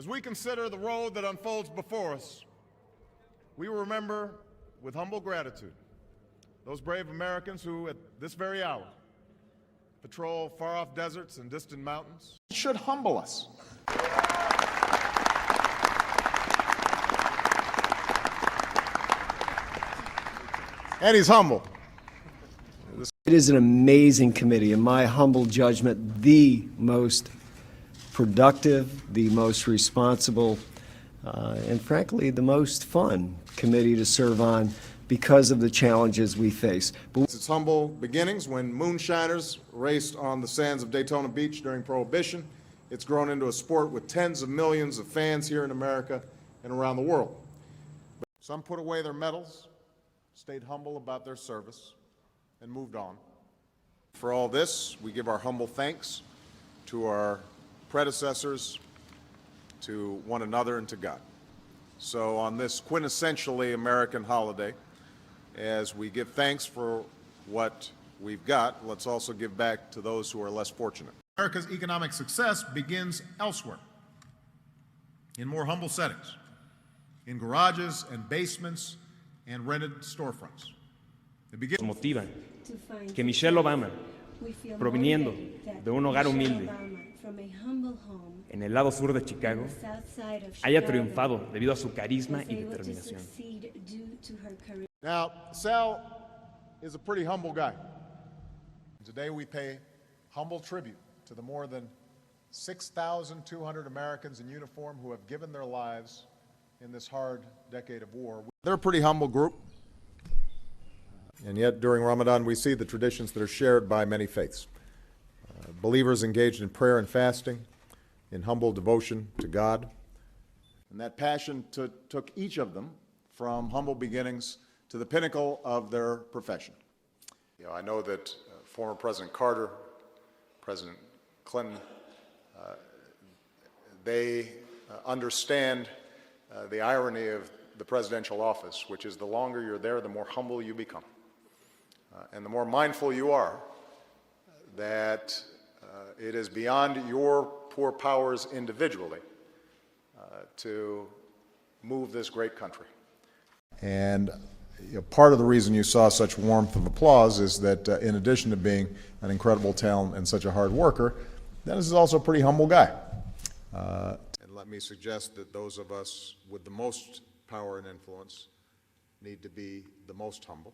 As we consider the road that unfolds before us, we will remember with humble gratitude those brave Americans who, at this very hour, patrol far-off deserts and distant mountains. It should humble us. And he's humble. It is an amazing committee, in my humble judgment, the most productive, the most responsible, and frankly, the most fun committee to serve on because of the challenges we face. Its humble beginnings when moonshiners raced on the sands of Daytona Beach during Prohibition. It's grown into a sport with tens of millions of fans here in America and around the world. Some put away their medals, stayed humble about their service, and moved on. For all this, we give our humble thanks to our predecessors, to one another, and to God. So on this quintessentially American holiday, as we give thanks for what we've got, let's also give back to those who are less fortunate. America's economic success begins elsewhere, in more humble settings, in garages and basements and rented storefronts. Motivan que Michelle Obama, proviniendo de un hogar humilde en el lado sur de Chicago, haya triunfado debido a su carisma y determinación. Now, Sal is a pretty humble guy. Today we pay humble tribute to the more than 6,200 Americans in uniform who have given their lives in this hard decade of war. They're a pretty humble group. And yet, during Ramadan, we see the traditions that are shared by many faiths. Believers engaged in prayer and fasting, in humble devotion to God. And that passion took each of them from humble beginnings to the pinnacle of their profession. You know, I know that former President Carter, President Clinton, they understand the irony of the presidential office, which is the longer you're there, the more humble you become. And the more mindful you are that it is beyond your poor powers individually to move this great country. And part of the reason you saw such warmth of applause is that in addition to being an incredible talent and such a hard worker, Dennis is also a pretty humble guy. And let me suggest that those of us with the most power and influence need to be the most humble.